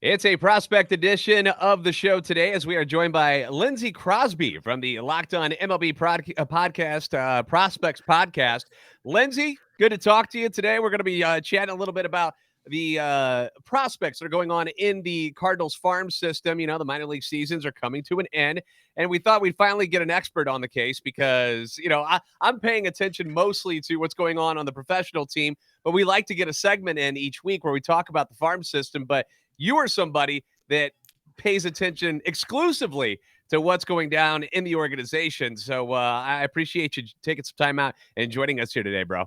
It's a prospect edition of the show today as we are joined by Lindsey Crosby from the Locked On MLB podcast, Prospects Podcast. Lindsey, good to talk to you today. We're going to be chatting a little bit about the prospects that are going on in the Cardinals farm system. You know, the minor league seasons are coming to an end, and we thought we'd finally get an expert on the case because, you know, I'm paying attention mostly to what's going on the professional team, but we like to get a segment in each week where we talk about the farm system. But you are somebody that pays attention exclusively to what's going down in the organization. So I appreciate you taking some time out and joining us here today, bro.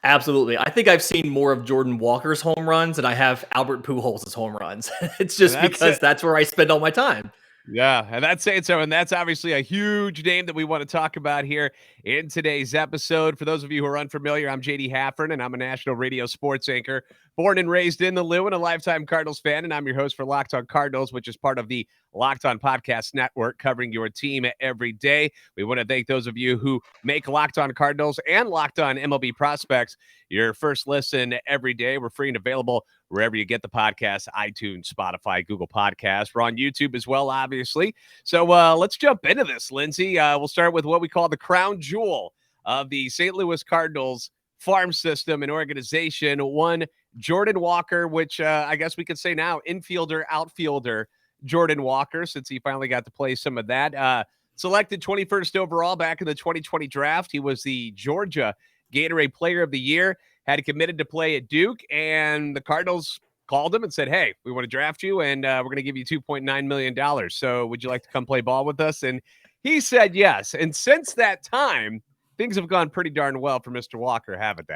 Absolutely. I think I've seen more of Jordan Walker's home runs than I have Albert Pujols' home runs. It's just because that's where I spend all my time. Yeah, and that's saying so, and that's obviously a huge name that we want to talk about here in today's episode. For those of you who are unfamiliar, I'm JD Haffern, and I'm a national radio sports anchor, born and raised in the Lou, and a lifetime Cardinals fan, and I'm your host for Locked On Cardinals, which is part of the Locked On Podcast Network, covering your team every day. We want to thank those of you who make Locked On Cardinals and Locked On MLB Prospects your first listen every day. We're free and available wherever you get the podcast, iTunes, Spotify, Google Podcasts. We're on YouTube as well, obviously. So let's jump into this, Lindsey. We'll start with what we call the crown jewel of the St. Louis Cardinals farm system and organization. One, Jordan Walker, which I guess we could say now infielder, outfielder Jordan Walker, since he finally got to play some of that. Selected 21st overall back in the 2020 draft. He was the Georgia Gatorade Player of the Year, had committed to play at Duke, and the Cardinals called him and said, hey, we want to draft you, and we're going to give you $2.9 million. So would you like to come play ball with us? And he said yes. And since that time, things have gone pretty darn well for Mr. Walker, haven't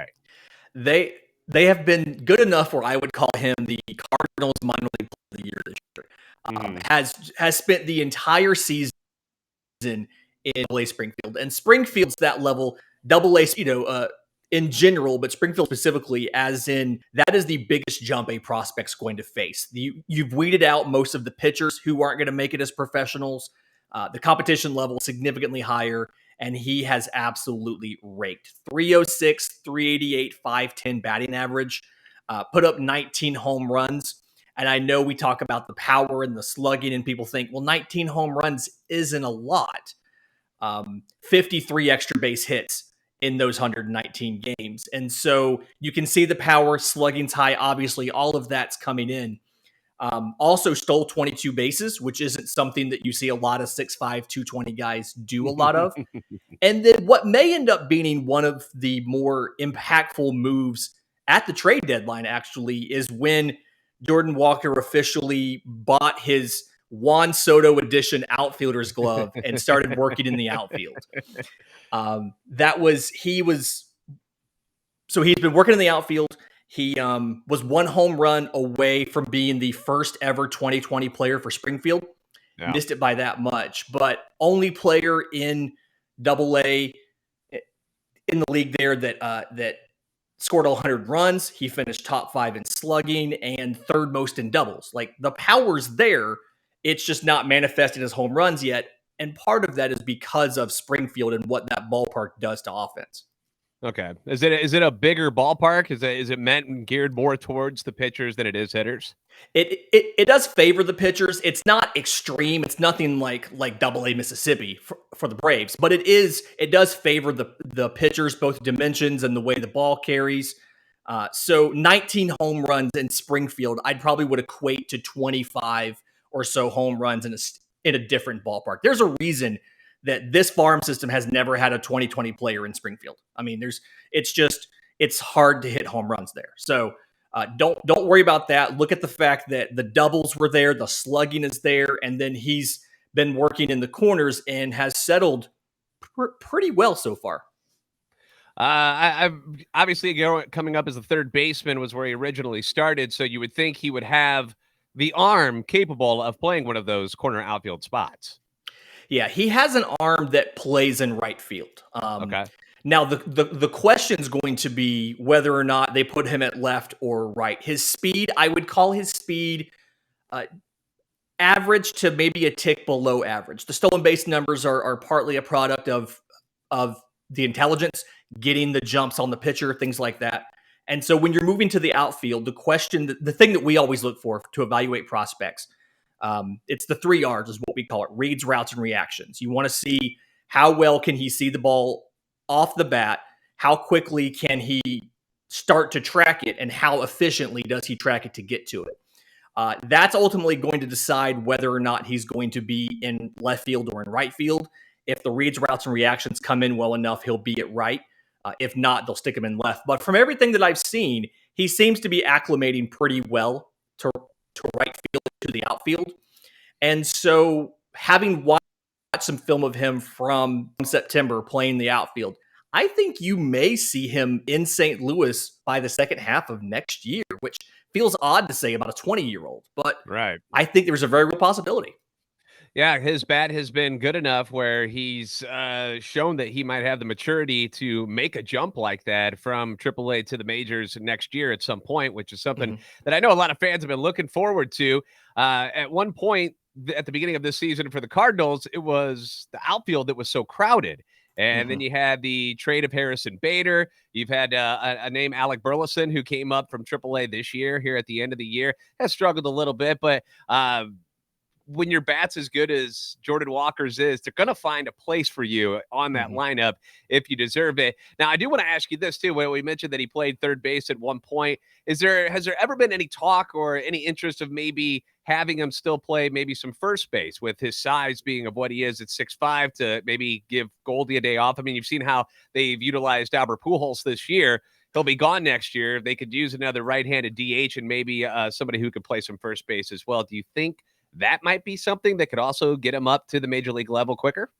they? They have been good enough where I would call him the Cardinals minor league player of the year this year. Has spent the entire season in AA Springfield. And Springfield's that level, AA, in general, but Springfield specifically, as in that is the biggest jump a prospect's going to face. You've weeded out most of the pitchers who aren't going to make it as professionals. The competition level is significantly higher, and he has absolutely raked. 306, 388, 510 batting average, put up 19 home runs. And I know we talk about the power and the slugging, and people think, well, 19 home runs isn't a lot. 53 extra base hits in those 119 games. And so you can see the power, slugging's high, obviously, all of that's coming in. Also stole 22 bases, which isn't something that you see a lot of 6'5", 220 guys do a lot of. And then what may end up being one of the more impactful moves at the trade deadline, actually, is when Jordan Walker officially bought his Juan Soto edition outfielder's glove and started working in the outfield. So he's been working in the outfield. He was one home run away from being the first ever 2020 player for Springfield. Yeah. Missed it by that much, but only player in AA in the league there that scored 100 runs. He finished top 5 in slugging and third most in doubles. Like, the power's there. It's just not manifested as home runs yet. And part of that is because of Springfield and what that ballpark does to offense. Okay. Is it a bigger ballpark? Is it meant and geared more towards the pitchers than it is hitters? It does favor the pitchers. It's not extreme. It's nothing like AA Mississippi for the Braves, but it does favor the pitchers, both dimensions and the way the ball carries. So 19 home runs in Springfield, I'd probably would equate to 25 or so home runs in a different ballpark. There's a reason that this farm system has never had a 2020 player in Springfield. I mean, it's hard to hit home runs there. So don't worry about that. Look at the fact that the doubles were there, the slugging is there, and then he's been working in the corners and has settled pretty well so far. I've obviously coming up as a third baseman was where he originally started, so you would think he would have the arm capable of playing one of those corner outfield spots. Yeah, he has an arm that plays in right field. Okay. Now, the question is going to be whether or not they put him at left or right. His speed, I would call his speed average to maybe a tick below average. The stolen base numbers are partly a product of the intelligence, getting the jumps on the pitcher, things like that. And so when you're moving to the outfield, the thing that we always look for to evaluate prospects, it's the 3 R's is what we call it: reads, routes, and reactions. You want to see how well can he see the ball off the bat, how quickly can he start to track it, and how efficiently does he track it to get to it. That's ultimately going to decide whether or not he's going to be in left field or in right field. If the reads, routes, and reactions come in well enough, he'll be at right. If not, they'll stick him in left. But from everything that I've seen, he seems to be acclimating pretty well to right field, to the outfield. And so having watched some film of him from September playing the outfield, I think you may see him in St. Louis by the second half of next year, which feels odd to say about a 20-year-old, but Right. I think there's a very real possibility. Yeah, his bat has been good enough where he's shown that he might have the maturity to make a jump like that from AAA to the majors next year at some point, which is something that I know a lot of fans have been looking forward to. At one point, at the beginning of this season for the Cardinals, it was the outfield that was so crowded. And then you had the trade of Harrison Bader. You've had a name, Alec Burleson, who came up from AAA this year, here at the end of the year, has struggled a little bit, but when your bat's as good as Jordan Walker's is, they're going to find a place for you on that lineup if you deserve it. Now, I do want to ask you this, too. When we mentioned that he played third base at one point, has there ever been any talk or any interest of maybe having him still play maybe some first base with his size being of what he is at 6'5" to maybe give Goldie a day off? I mean, you've seen how they've utilized Albert Pujols this year. He'll be gone next year. They could use another right-handed DH and maybe somebody who could play some first base as well. Do you think that might be something that could also get him up to the major league level quicker?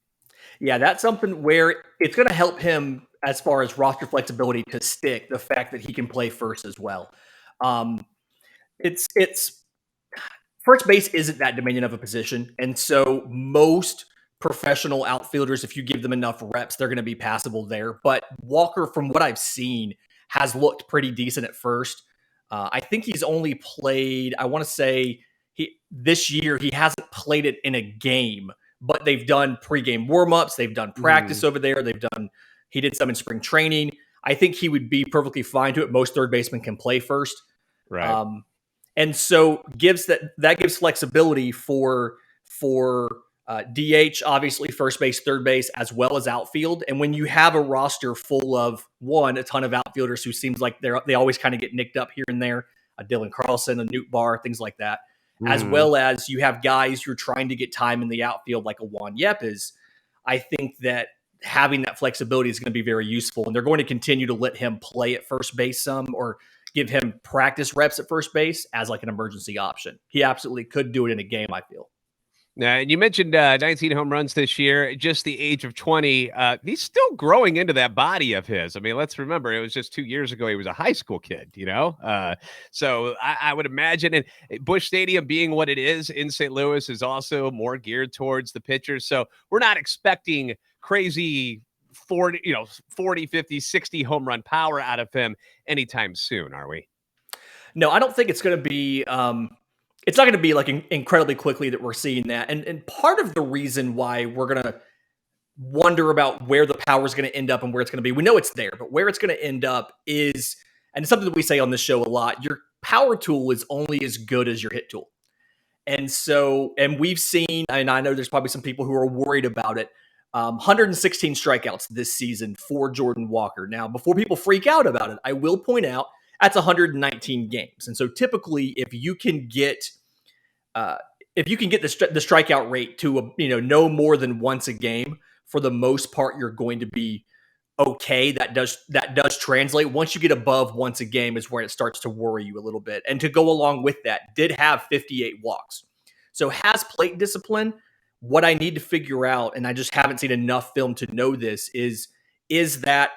Yeah, that's something where it's going to help him as far as roster flexibility to stick, the fact that he can play first as well. It's first base isn't that dominion of a position. And so most professional outfielders, if you give them enough reps, they're going to be passable there. But Walker, from what I've seen, has looked pretty decent at first. I think he's only played, I want to say, this year he hasn't played it in a game, but they've done pregame warmups, they've done practice over there, he did some in spring training. I think he would be perfectly fine to it. Most third basemen can play first, Right. and so gives flexibility for DH, obviously first base, third base, as well as outfield. And when you have a roster full of a ton of outfielders who seems like they always kind of get nicked up here and there, a Dylan Carlson, a Newt Barr, things like that, as well as you have guys who are trying to get time in the outfield like a Juan Yepes, I think that having that flexibility is going to be very useful. And they're going to continue to let him play at first base some, or give him practice reps at first base as like an emergency option. He absolutely could do it in a game, I feel. Now, and you mentioned 19 home runs this year, just the age of 20. He's still growing into that body of his. I mean, let's remember, it was just 2 years ago he was a high school kid, So I would imagine, and Busch Stadium being what it is in St. Louis is also more geared towards the pitchers. So we're not expecting crazy 40, 50, 60 home run power out of him anytime soon, are we? No, I don't think it's going to be it's not going to be like incredibly quickly that we're seeing that. And part of the reason why we're going to wonder about where the power is going to end up and where it's going to be, we know it's there, but where it's going to end up is, and it's something that we say on this show a lot, your power tool is only as good as your hit tool. And so, and we've seen, and I know there's probably some people who are worried about it, 116 strikeouts this season for Jordan Walker. Now, before people freak out about it, I will point out that's 119 games. And so typically if you can get the strikeout rate to no more than once a game, for the most part, you're going to be okay. That does translate. Once you get above once a game is where it starts to worry you a little bit. And to go along with that, did have 58 walks. So has plate discipline. What I need to figure out, and I just haven't seen enough film to know this, is that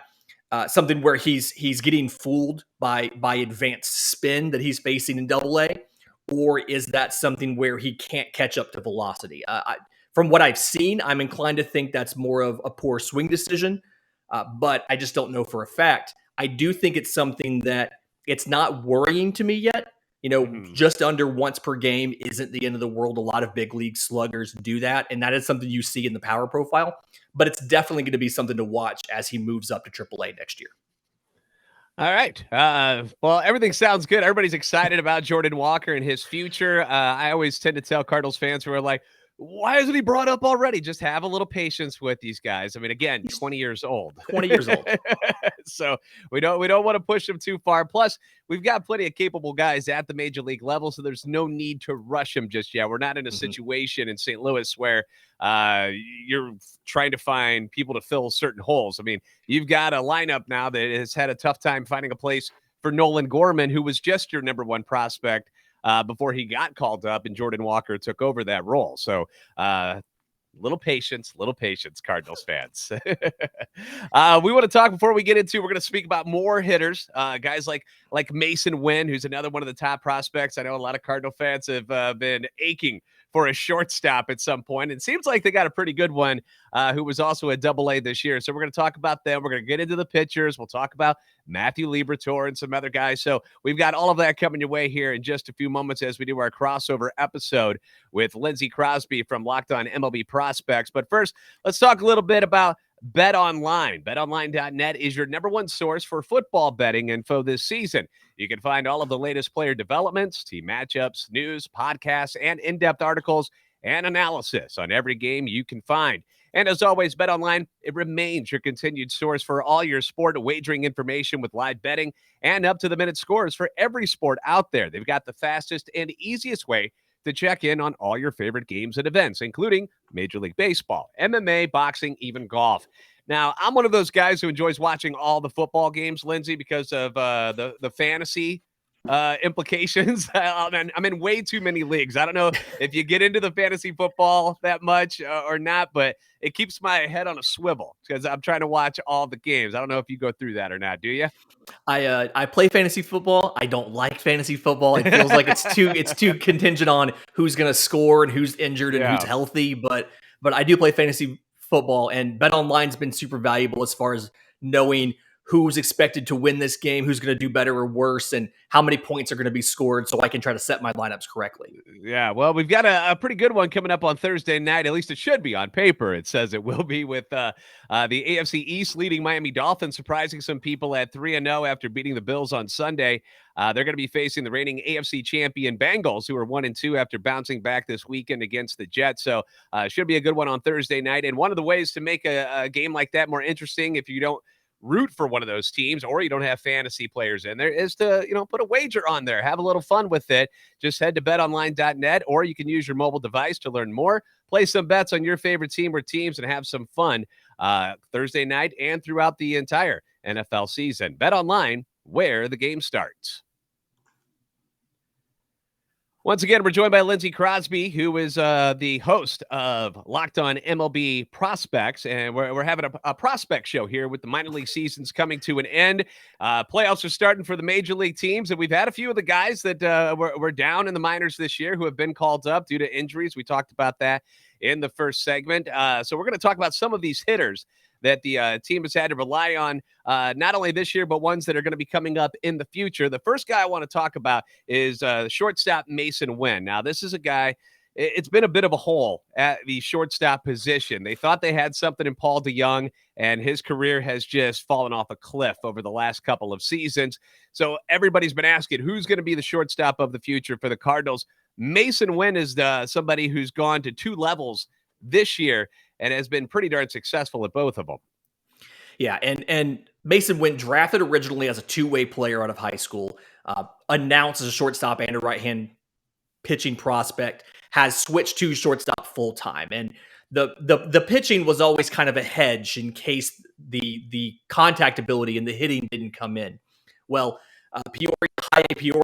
something where he's getting fooled by advanced spin that he's facing in Double-A, or is that something where he can't catch up to velocity? From what I've seen, I'm inclined to think that's more of a poor swing decision, but I just don't know for a fact. I do think it's something that it's not worrying to me yet. Just under once per game isn't the end of the world. A lot of big league sluggers do that, and that is something you see in the power profile. But it's definitely going to be something to watch as he moves up to AAA next year. All right. Well, everything sounds good. Everybody's excited about Jordan Walker and his future. I always tend to tell Cardinals fans who are like, why isn't he brought up already? Just have a little patience with these guys. I mean, again, He's 20 years old. 20 years old. So we don't want to push him too far. Plus, we've got plenty of capable guys at the major league level, so there's no need to rush him just yet. We're not in a situation in St. Louis where you're trying to find people to fill certain holes. I mean, you've got a lineup now that has had a tough time finding a place for Nolan Gorman, who was just your number one prospect before he got called up and Jordan Walker took over that role. So, little patience, Cardinals fans. We want to talk before we get into, we're going to speak about more hitters, guys like Masyn Winn, who's another one of the top prospects. I know a lot of Cardinal fans have been aching for a shortstop at some point. It seems like they got a pretty good one who was also a Double-A this year. So we're going to talk about them. We're going to get into the pitchers. We'll talk about Matthew Liberatore and some other guys. So we've got all of that coming your way here in just a few moments as we do our crossover episode with Lindsey Crosby from Locked On MLB Prospects. But first, let's talk a little bit about BetOnline. BetOnline.net is your number one source for football betting info this season. You can find all of the latest player developments, team matchups, news, podcasts, and in-depth articles and analysis on every game you can find. And as always, BetOnline, it remains your continued source for all your sport wagering information with live betting and up-to-the-minute scores for every sport out there. They've got the fastest and easiest way to check in on all your favorite games and events, including Major League Baseball, MMA, boxing, even golf. Now, I'm one of those guys who enjoys watching all the football games, Lindsey, because of the fantasy implications. I'm in way too many leagues. I don't know if you get into the fantasy football that much or not, but it keeps my head on a swivel because I'm trying to watch all the games. I don't know if you go through that or not. Do you? I play fantasy football. I don't like fantasy football. It feels like it's too contingent on who's going to score and who's injured and who's healthy. But I do play fantasy football, and BetOnline's been super valuable as far as knowing who's expected to win this game, who's going to do better or worse, and how many points are going to be scored so I can try to set my lineups correctly. Yeah, well, we've got a pretty good one coming up on Thursday night. At least it should be on paper. It says it will be with the AFC East leading Miami Dolphins, surprising some people at 3-0 after beating the Bills on Sunday. They're going to be facing the reigning AFC champion Bengals, who are 1-2 after bouncing back this weekend against the Jets. So should be a good one on Thursday night. And one of the ways to make a game like that more interesting, if you don't root for one of those teams or you don't have fantasy players in there, is to put a wager on there, have a little fun with it. Just head to betonline.net, or you can use your mobile device to learn more, play some bets on your favorite team or teams, and have some fun Thursday night and throughout the entire NFL season. BetOnline, where the game starts. Once again, we're joined by Lindsey Crosby, who is the host of Locked On MLB Prospects, and we're having a prospect show here with the minor league seasons coming to an end. Playoffs are starting for the major league teams, and we've had a few of the guys that were down in the minors this year who have been called up due to injuries. We talked about that in the first segment. So we're going to talk about some of these hitters that the team has had to rely on not only this year, but ones that are going to be coming up in the future. The first guy I want to talk about is shortstop Masyn Winn. Now, this is a guy, it's been a bit of a hole at the shortstop position. They thought they had something in Paul DeJong, and his career has just fallen off a cliff over the last couple of seasons. So everybody's been asking, who's going to be the shortstop of the future for the Cardinals? Masyn Winn is somebody who's gone to two levels this year and has been pretty darn successful at both of them. Yeah, and Masyn Winn, drafted originally as a two-way player out of high school, announced as a shortstop and a right-hand pitching prospect, has switched to shortstop full-time. And the pitching was always kind of a hedge in case the contact ability and the hitting didn't come in. Well, Peoria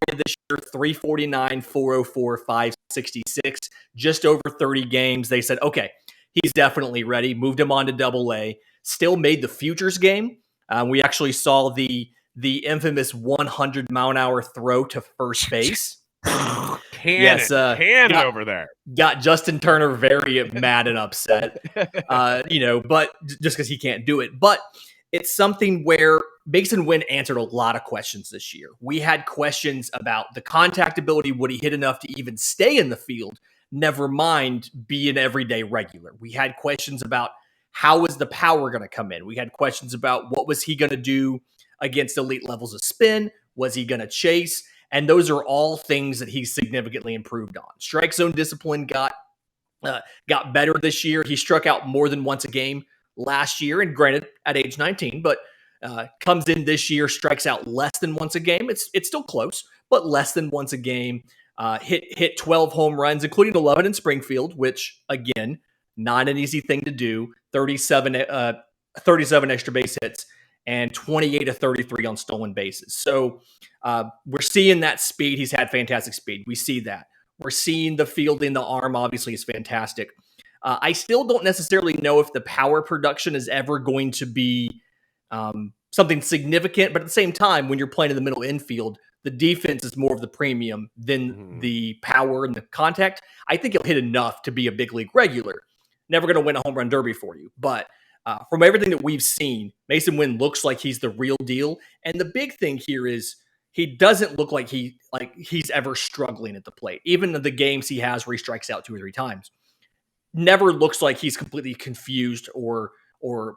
this year, 349, 404, 566, just over 30 games. They said, okay, he's definitely ready. Moved him on to Double-A. Still made the futures game. We actually saw the infamous 100-mile-an-hour throw to first base. Cannon over there. Got Justin Turner very mad and upset, but just because he can't do it. But it's something where Masyn Winn answered a lot of questions this year. We had questions about the contact ability. Would he hit enough to even stay in the field? Never mind be an everyday regular. We had questions about how is the power going to come in. We had questions about what was he going to do against elite levels of spin? Was he going to chase? And those are all things that he's significantly improved on. Strike zone discipline got better this year. He struck out more than once a game last year, and granted, at age 19, but comes in this year, strikes out less than once a game. It's still close, but less than once a game. Hit 12 home runs, including 11 in Springfield, which again, not an easy thing to do. 37 extra base hits and 28 to 33 on stolen bases. So we're seeing that speed. He's had fantastic speed. We see that. We're seeing the fielding, the arm obviously is fantastic. I still don't necessarily know if the power production is ever going to be something significant, but at the same time, when you're playing in the middle infield, the defense is more of the premium than the power and the contact. I think he'll hit enough to be a big league regular. Never going to win a home run derby for you, but from everything that we've seen, Masyn Winn looks like he's the real deal. And the big thing here is he doesn't look like he's ever struggling at the plate. Even in the games he has where he strikes out 2 or 3 times, never looks like he's completely confused or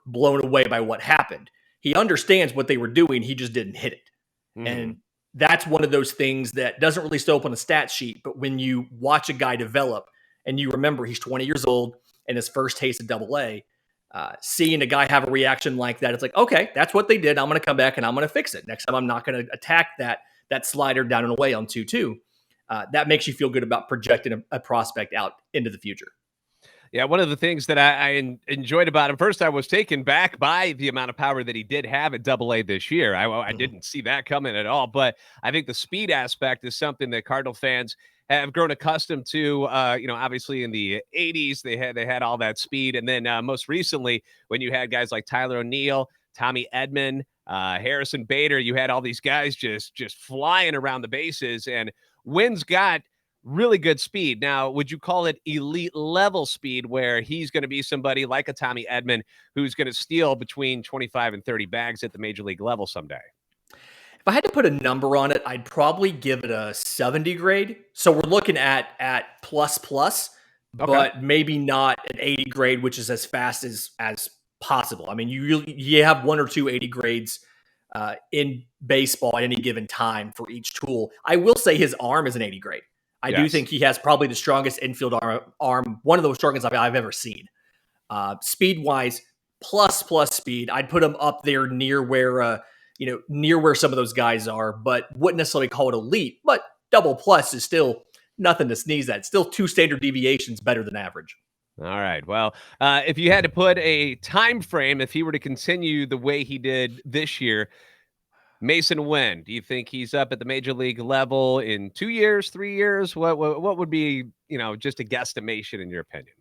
blown away by what happened. He understands what they were doing. He just didn't hit it. And that's one of those things that doesn't really show up on a stat sheet. But when you watch a guy develop and you remember he's 20 years old and his first taste of Double-A, seeing a guy have a reaction like that, it's like, okay, that's what they did. I'm going to come back and I'm going to fix it. Next time, I'm not going to attack that slider down and away on 2-2. That makes you feel good about projecting a prospect out into the future. Yeah, one of the things that I enjoyed about him, first, I was taken back by the amount of power that he did have at Double-A this year. I didn't see that coming at all, but I think the speed aspect is something that Cardinal fans have grown accustomed to. Obviously in the 80s, they had all that speed. And then most recently, when you had guys like Tyler O'Neill, Tommy Edman, Harrison Bader, you had all these guys just flying around the bases, and Wynn's got really good speed. Now, would you call it elite level speed where he's going to be somebody like a Tommy Edman who's going to steal between 25 and 30 bags at the major league level someday? If I had to put a number on it, I'd probably give it a 70 grade. So we're looking at plus, okay, but maybe not an 80 grade, which is as fast as possible. I mean, you have 1 or 2 80 grades in baseball at any given time for each tool. I will say his arm is an 80 grade. I do think he has probably the strongest infield arm, one of the strongest I've ever seen. Speed-wise, plus speed, I'd put him up there near where some of those guys are, but wouldn't necessarily call it elite. But double plus is still nothing to sneeze at. It's still 2 standard deviations better than average. All right. Well, if you had to put a time frame, if he were to continue the way he did this year, Masyn Winn, do you think he's up at the major league level in 2 years, 3 years? What would be, just a guesstimation in your opinion?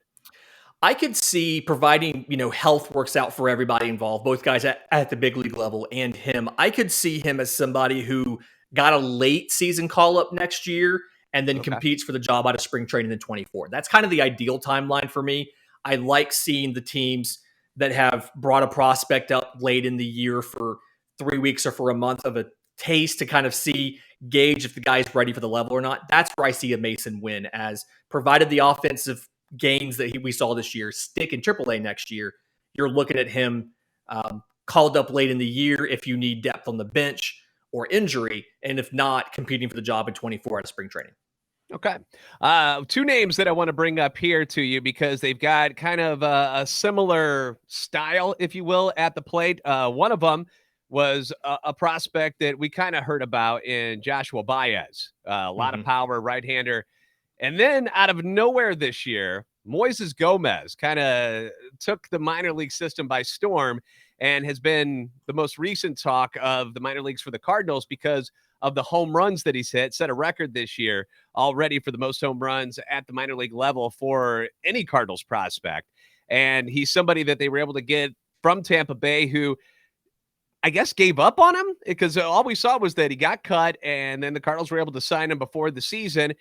I could see, providing, health works out for everybody involved, both guys at the big league level and him. I could see him as somebody who got a late season call up next year and then competes for the job out of spring training in 24. That's kind of the ideal timeline for me. I like seeing the teams that have brought a prospect up late in the year for 3 weeks or for a month of a taste to kind of gauge if the guy's ready for the level or not. That's where I see a Masyn Winn, as provided the offensive gains that we saw this year stick in AAA next year. You're looking at him called up late in the year if you need depth on the bench or injury, and if not, competing for the job in 24 out of spring training. Okay. 2 names that I want to bring up here to you because they've got kind of a similar style, if you will, at the plate. One of them was a prospect that we kind of heard about in Joshua Baez. A lot of power, right-hander. And then out of nowhere this year, Moises Gomez kind of took the minor league system by storm and has been the most recent talk of the minor leagues for the Cardinals because of the home runs that he's hit. Set a record this year already for the most home runs at the minor league level for any Cardinals prospect. And he's somebody that they were able to get from Tampa Bay who, I guess, gave up on him because all we saw was that he got cut and then the Cardinals were able to sign him before the season.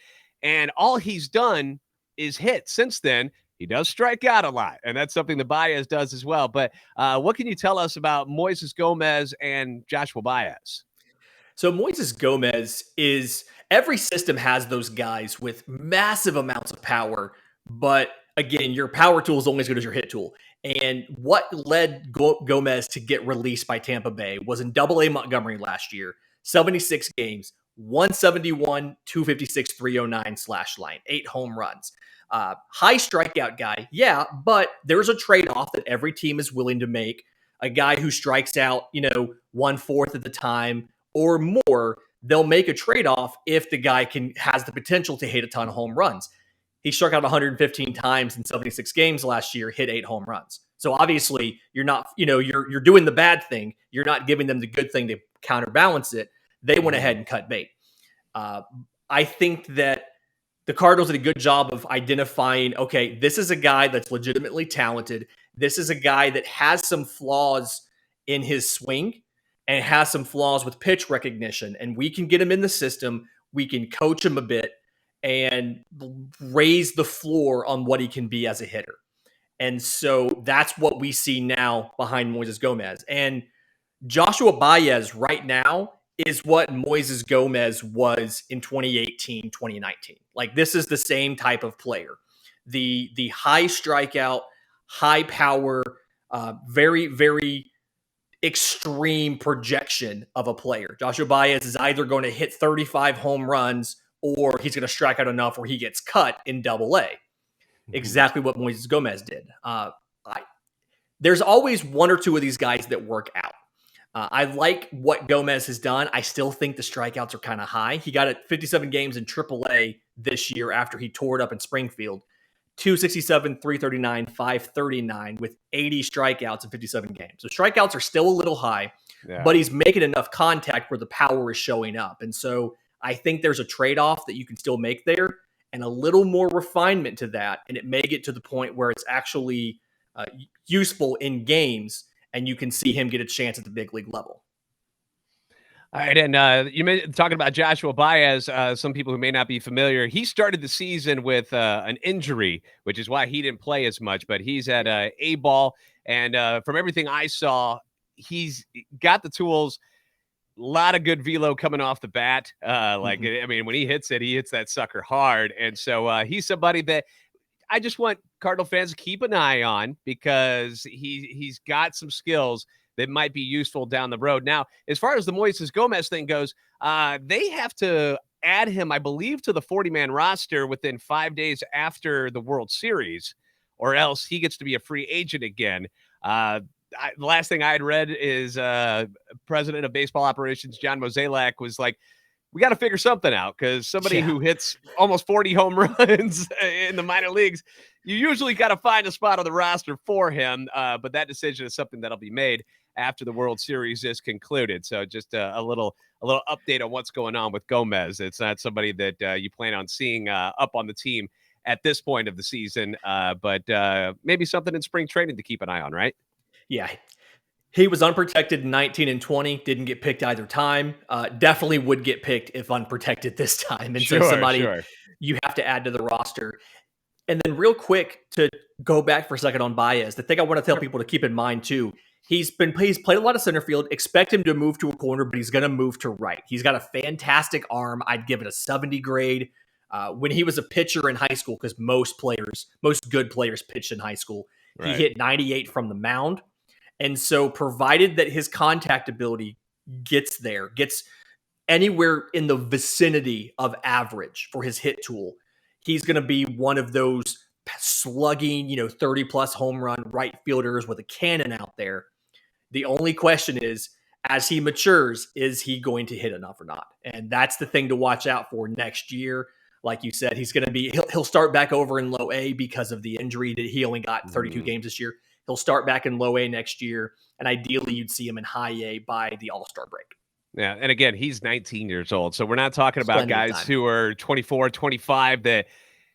And all he's done is hit since then. He does strike out a lot, and that's something that Baez does as well. But what can you tell us about Moises Gomez and Joshua Baez? So Moises Gomez every system has those guys with massive amounts of power, but again, your power tool is only as good as your hit tool. And what led Gomez to get released by Tampa Bay was in Double-A Montgomery last year, 76 games, 171, 256, 309 slash line, 8 home runs. High strikeout guy, yeah, but there's a trade-off that every team is willing to make. A guy who strikes out, 1/4 of the time or more, they'll make a trade-off if the guy has the potential to hit a ton of home runs. He struck out 115 times in 76 games last year, hit 8 home runs. So obviously, you're not, you're doing the bad thing. You're not giving them the good thing to counterbalance it. They went ahead and cut bait. I think that the Cardinals did a good job of identifying, okay, this is a guy that's legitimately talented. This is a guy that has some flaws in his swing and has some flaws with pitch recognition. And we can get him in the system. We can coach him a bit and raise the floor on what he can be as a hitter. And so that's what we see now behind Moises Gomez. And Joshua Baez right now is what Moises Gomez was in 2018, 2019. Like, this is the same type of player. The high strikeout, high power, very, very extreme projection of a player. Joshua Baez is either going to hit 35 home runs or he's going to strike out enough where he gets cut in Double-A. Exactly what Moises Gomez did. There's always one or two of these guys that work out. I like what Gomez has done. I still think the strikeouts are kind of high. He got it 57 games in Triple-A this year after he tore it up in Springfield. 267, 339, 539 with 80 strikeouts in 57 games. So strikeouts are still a little high, but he's making enough contact where the power is showing up. And so I think there's a trade-off that you can still make there and a little more refinement to that. And it may get to the point where it's actually useful in games and you can see him get a chance at the big league level. All right, and you talking about Joshua Baez, some people who may not be familiar, he started the season with an injury, which is why he didn't play as much, but he's at A-ball, and from everything I saw, he's got the tools, a lot of good velo coming off the bat. I mean, when he hits that sucker hard, and so he's somebody that I just want Cardinal fans to keep an eye on because he's got some skills that might be useful down the road. Now, as far as the Moises Gomez thing goes, they have to add him, I believe, to the 40-man roster within 5 days after the World Series, or else he gets to be a free agent again. The last thing I had read is President of Baseball Operations John Mozeliak was like, we got to figure something out because somebody who hits almost 40 home runs in the minor leagues, you usually got to find a spot on the roster for him. But that decision is something that'll be made after the World Series is concluded. So just a little update on what's going on with Gomez. It's not somebody that you plan on seeing up on the team at this point of the season, but maybe something in spring training to keep an eye on, right? Yeah. He was unprotected in 19 and 20, didn't get picked either time. Definitely would get picked if unprotected this time. And so somebody you have to add to the roster. And then real quick to go back for a second on Baez, the thing I want to tell people to keep in mind too, he's played a lot of center field. Expect him to move to a corner, but he's going to move to right. He's got a fantastic arm. I'd give it a 70 grade. When he was a pitcher in high school, because most good players pitched in high school, he hit 98 from the mound. And so provided that his contact ability gets anywhere in the vicinity of average for his hit tool, he's going to be one of those slugging, 30-plus home run right fielders with a cannon out there. The only question is, as he matures, is he going to hit enough or not? And that's the thing to watch out for next year. Like you said, he'll start back over in low A because of the injury that he only got 32 games this year. He'll start back in low A next year, and ideally you'd see him in high A by the All-Star break. Yeah, and again, he's 19 years old, so we're not talking about guys who are 24, 25, that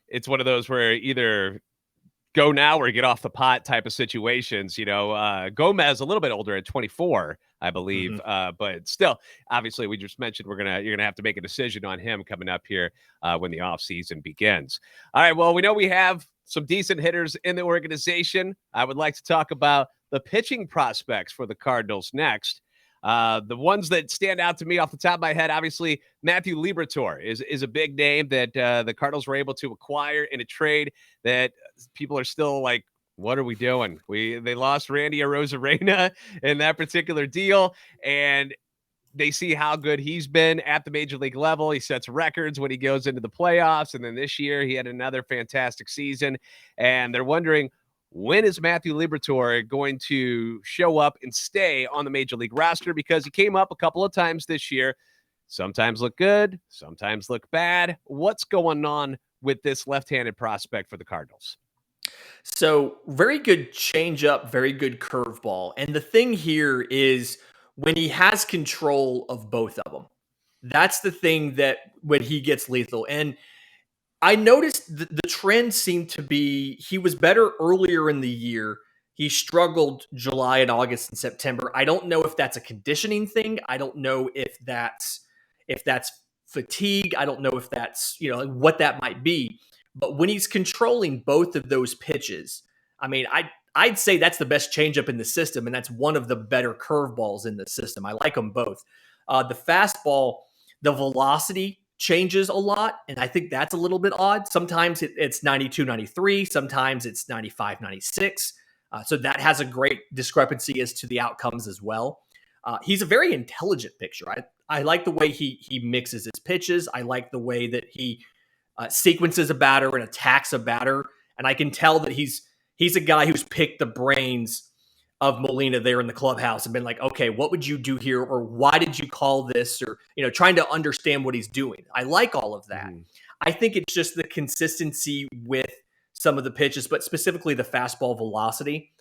it's one of those where either go now or get off the pot type of situations. Gomez a little bit older at 24, I believe, but still, obviously, we just mentioned you're gonna have to make a decision on him coming up here when the offseason begins. All right, well, we know we have some decent hitters in the organization. I would like to talk about the pitching prospects for the Cardinals next. The ones that stand out to me off the top of my head, obviously, Matthew Liberatore is a big name that the Cardinals were able to acquire in a trade that people are still like What are we doing? They lost Randy Arozarena in that particular deal, and they see how good he's been at the major league level. He sets records when he goes into the playoffs. And then this year he had another fantastic season. And they're wondering, when is Matthew Liberatore going to show up and stay on the major league roster? Because he came up a couple of times this year. Sometimes look good, sometimes look bad. What's going on with this left-handed prospect for the Cardinals? So, very good changeup, very good curveball. And the thing here is when he has control of both of them, that's the thing that when he gets lethal. And I noticed the trend seemed to be he was better earlier in the year. He struggled July and August and September. I don't know if that's a conditioning thing. I don't know if that's fatigue. I don't know if that's, what that might be. But when he's controlling both of those pitches, I mean, I'd say that's the best changeup in the system, and that's one of the better curveballs in the system. I like them both. The fastball, the velocity changes a lot, and I think that's a little bit odd. Sometimes it's 92, 93. Sometimes it's 95, 96. So that has a great discrepancy as to the outcomes as well. He's a very intelligent pitcher. I like the way he mixes his pitches. I like the way that he sequences a batter and attacks a batter. And I can tell that he's a guy who's picked the brains of Molina there in the clubhouse and been like, okay, what would you do here? Or why did you call this? Or, trying to understand what he's doing. I like all of that. I think it's just the consistency with some of the pitches, but specifically the fastball velocity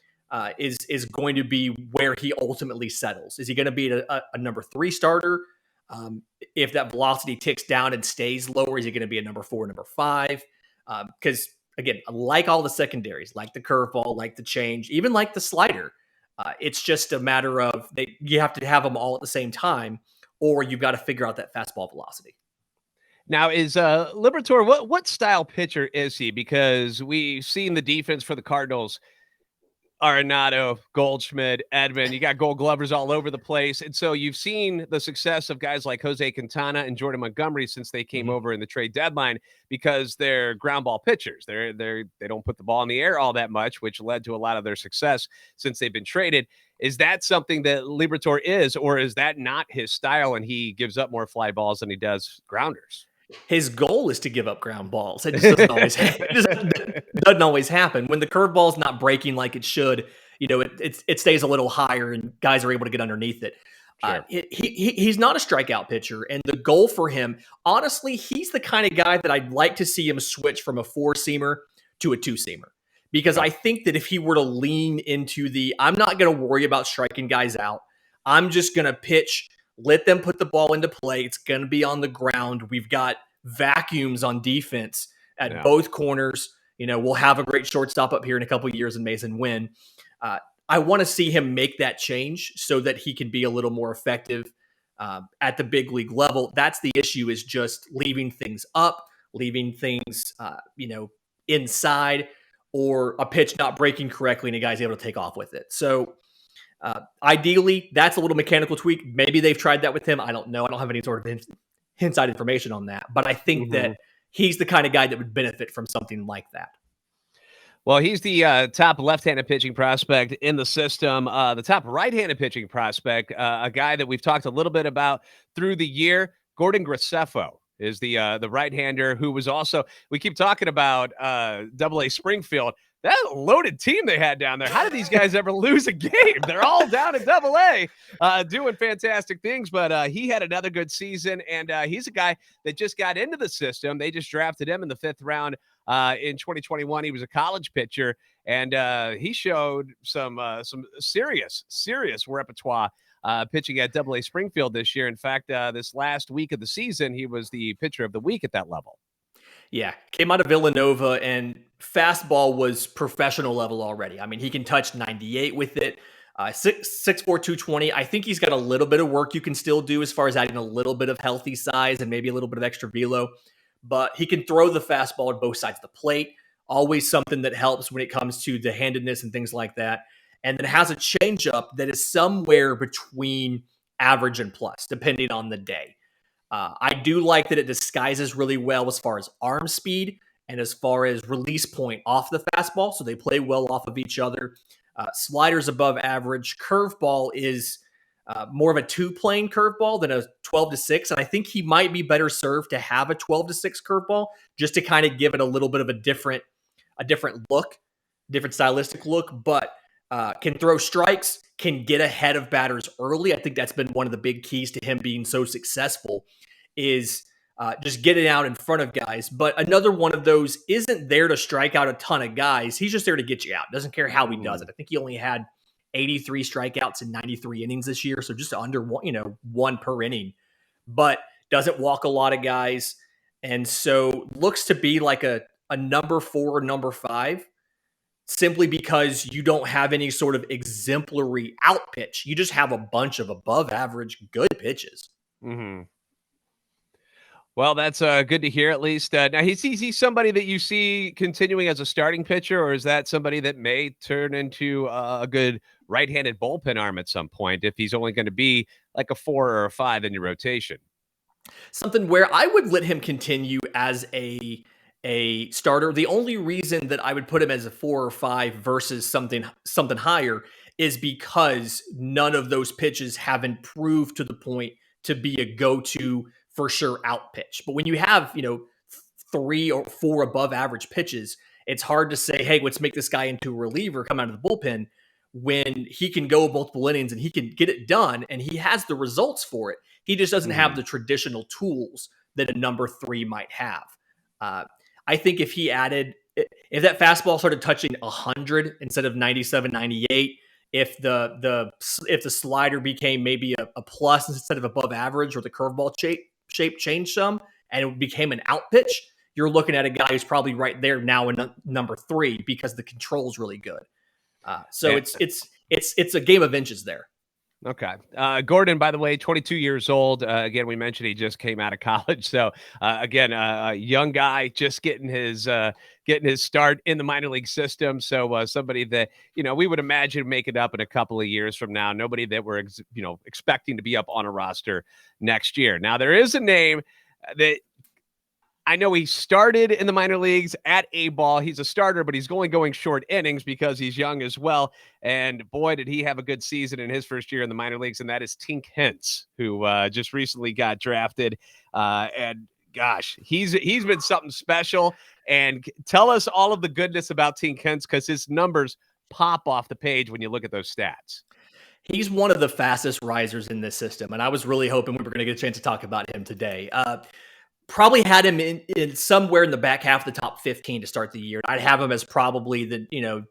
is going to be where he ultimately settles. Is he going to be a number 3 starter? If that velocity ticks down and stays lower, is he going to be a number 4, number 5? Because again, like all the secondaries, like the curveball, like the change, even like the slider, it's just a matter of you have to have them all at the same time, or you've got to figure out that fastball velocity. Now, is Liberatore, what style pitcher is he? Because we've seen the defense for the Cardinals, Arenado, Goldschmidt, Edman, you got Gold Glovers all over the place. And so you've seen the success of guys like Jose Quintana and Jordan Montgomery since they came over in the trade deadline because they're ground ball pitchers. They don't put the ball in the air all that much, which led to a lot of their success since they've been traded. Is that something that Liberatore is, or is that not his style and he gives up more fly balls than he does grounders? His goal is to give up ground balls. It just doesn't always happen. Doesn't always happen. When the curveball's not breaking like it should, it stays a little higher and guys are able to get underneath it. Sure. He's not a strikeout pitcher, and the goal for him, honestly, he's the kind of guy that I'd like to see him switch from a 4-seamer to a 2-seamer. Because I think that if he were to lean into I'm not going to worry about striking guys out. I'm just going to pitch, let them put the ball into play. It's going to be on the ground. We've got vacuums on defense at both corners. We'll have a great shortstop up here in a couple of years in Masyn Winn. I want to see him make that change so that he can be a little more effective at the big league level. That's the issue, is just leaving things up, leaving things, inside, or a pitch not breaking correctly and a guy's able to take off with it. So ideally, that's a little mechanical tweak. Maybe they've tried that with him. I don't know. I don't have any sort of inside information on that. But I think that he's the kind of guy that would benefit from something like that. Well, he's the top left-handed pitching prospect in the system. The top right-handed pitching prospect, a guy that we've talked a little bit about through the year, Gordon Graceffo, is the right-hander who was also, we keep talking about AA Springfield. That loaded team they had down there. How did these guys ever lose a game? They're all down in AA, doing fantastic things. But he had another good season, and he's a guy that just got into the system. They just drafted him in the 5th round in 2021. He was a college pitcher, and he showed some serious repertoire pitching at AA Springfield this year. In fact, this last week of the season, he was the pitcher of the week at that level. Yeah, came out of Villanova, and fastball was professional level already. I mean, he can touch 98 with it. 6'4", 220. I think he's got a little bit of work you can still do as far as adding a little bit of healthy size and maybe a little bit of extra velo. But he can throw the fastball at both sides of the plate. Always something that helps when it comes to the handedness and things like that. And then has a changeup that is somewhere between average and plus, depending on the day. I do like that it disguises really well as far as arm speed And as far as release point off the fastball, so they play well off of each other. Sliders above average. Curveball is more of a 2-plane curveball than a 12-6. And I think he might be better served to have a 12-6 curveball just to kind of give it a little bit of a different look, different stylistic look, but can throw strikes, can get ahead of batters early. I think that's been one of the big keys to him being so successful is just getting out in front of guys. But another one of those isn't there to strike out a ton of guys. He's just there to get you out. Doesn't care how he does it. I think he only had 83 strikeouts in 93 innings this year. So just under one per inning, but doesn't walk a lot of guys. And so looks to be like a number 4, number 5, simply because you don't have any sort of exemplary out pitch. You just have a bunch of above average good pitches. Mm-hmm. Well, that's good to hear at least. Now, is he somebody that you see continuing as a starting pitcher, or is that somebody that may turn into a good right-handed bullpen arm at some point if he's only going to be like a 4 or a 5 in your rotation? Something where I would let him continue as a starter. The only reason that I would put him as a 4 or 5 versus something higher is because none of those pitches have improved to the point to be a go-to for sure out pitch. But when you have, 3 or 4 above average pitches, it's hard to say, hey, let's make this guy into a reliever, come out of the bullpen, when he can go multiple innings and he can get it done and he has the results for it. He just doesn't have the traditional tools that a number 3 might have. I think if that fastball started touching 100 instead of 97, 98, if the slider became maybe a plus instead of above average, or the curveball shape changed some and it became an out pitch, you're looking at a guy who's probably right there now in number 3 because the control is really good. So it's a game of inches there. Okay. Gordon, by the way, 22 years old. Again, we mentioned he just came out of college. So again, a young guy just getting his start in the minor league system. So somebody that, we would imagine make it up in a couple of years from now. Nobody that we're, expecting to be up on a roster next year. Now, there is a name that I know he started in the minor leagues at A-ball. He's a starter, but he's only going short innings because he's young as well. And boy, did he have a good season in his first year in the minor leagues. And that is Tink Hence, who just recently got drafted. And gosh, he's been something special. And tell us all of the goodness about Tink Hence, because his numbers pop off the page when you look at those stats. He's one of the fastest risers in this system. And I was really hoping we were going to get a chance to talk about him today. Probably had him in somewhere in the back half of the top 15 to start the year. I'd have him as probably the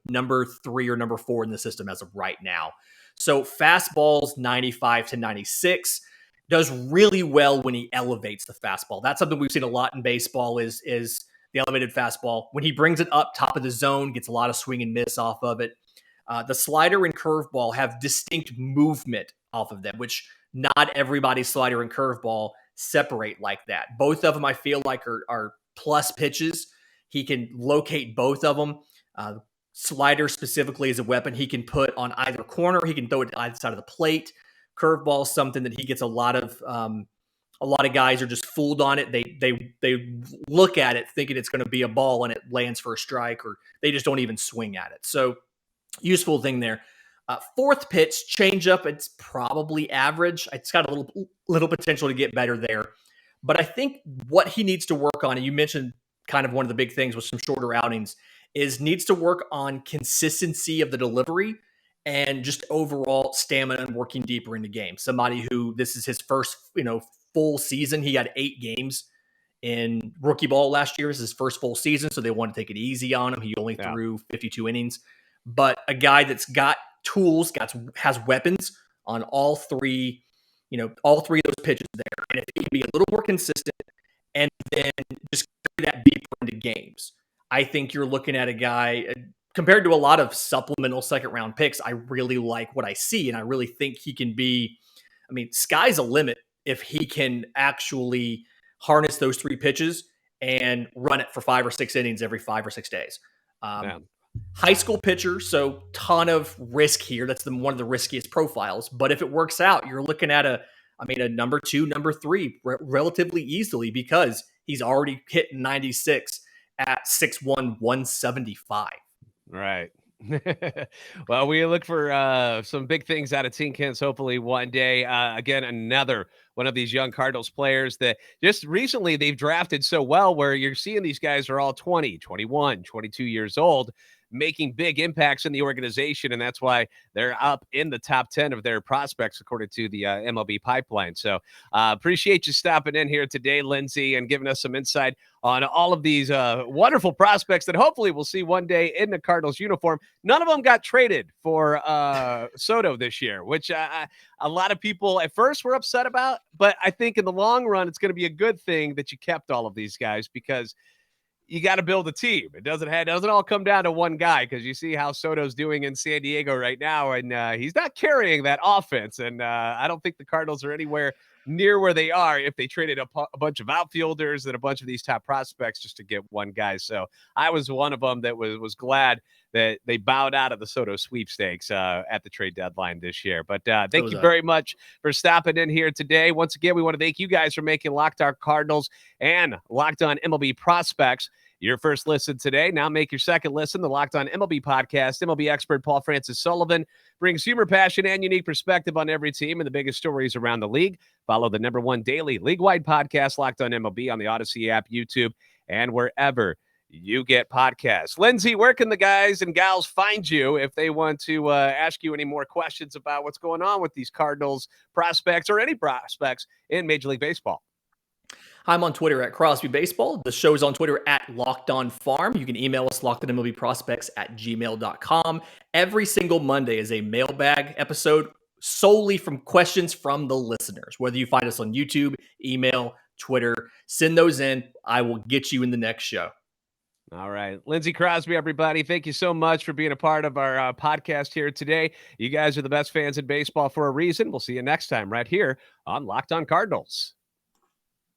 number 3 or number 4 in the system as of right now. So fastballs 95 to 96, does really well when he elevates the fastball. That's something we've seen a lot in baseball is the elevated fastball. When he brings it up top of the zone, gets a lot of swing and miss off of it. The slider and curveball have distinct movement off of them, which not everybody's slider and curveball separate like that. Both of them, I feel like, are plus pitches. He can locate both of them. Slider specifically is a weapon he can put on either corner. He can throw it to either side of the plate. Curveball is something that he gets a lot of guys are just fooled on it. They look at it thinking it's going to be a ball and it lands for a strike, or they just don't even swing at it. So useful thing there. Fourth pitch, changeup, it's probably average. It's got a little potential to get better there. But I think what he needs to work on, and you mentioned kind of one of the big things with some shorter outings, is needs to work on consistency of the delivery and just overall stamina and working deeper into games. Somebody who this is his first, full season. He had 8 games in rookie ball last year. This is his first full season, so they want to take it easy on him. He only threw 52 innings. But a guy that's got tools, has weapons on all three of those pitches there. And if he can be a little more consistent and then just carry that deeper into games, I think you're looking at a guy compared to a lot of supplemental second round picks. I really like what I see, and I really think he can be, sky's a limit if he can actually harness those 3 pitches and run it for 5 or 6 innings every 5 or 6 days. High school pitcher, so ton of risk here. That's one of the riskiest profiles. But if it works out, you're looking at a number 2, number 3 relatively easily, because he's already hit 96 at 6'1", 175. Right. Well, we look for some big things out of Tink Hence hopefully one day. Again, another one of these young Cardinals players that just recently they've drafted so well where you're seeing these guys are all 20, 21, 22 years old, making big impacts in the organization. And that's why they're up in the top 10 of their prospects, according to the MLB pipeline. So appreciate you stopping in here today, Lindsey, and giving us some insight on all of these wonderful prospects that hopefully we'll see one day in the Cardinals uniform. None of them got traded for Soto this year, which a lot of people at first were upset about. But I think in the long run, it's going to be a good thing that you kept all of these guys because you got to build a team. It doesn't all come down to one guy because you see how Soto's doing in San Diego right now, and he's not carrying that offense. And I don't think the Cardinals are anywhere near where they are if they traded a bunch of outfielders and a bunch of these top prospects just to get one guy. So I was one of them that was glad that they bowed out of the Soto sweepstakes at the trade deadline this year. But thank you very much for stopping in here today. Once again, we want to thank you guys for making Locked On Cardinals and Locked On MLB Prospects your first listen today. Now make your second listen. The Locked On MLB podcast. MLB expert Paul Francis Sullivan brings humor, passion, and unique perspective on every team and the biggest stories around the league. Follow the #1 daily league-wide podcast, Locked On MLB, on the Odyssey app, YouTube, and wherever you get podcasts. Lindsey, where can the guys and gals find you if they want to ask you any more questions about what's going on with these Cardinals prospects or any prospects in Major League Baseball? I'm on Twitter at Crosby Baseball. The show's on Twitter at Locked On Farm. You can email us lockedonmlbprospects@gmail.com. Every single Monday is a mailbag episode solely from questions from the listeners. Whether you find us on YouTube, email, Twitter, send those in. I will get you in the next show. All right. Lindsey Crosby, everybody, thank you so much for being a part of our podcast here today. You guys are the best fans in baseball for a reason. We'll see you next time right here on Locked On Cardinals.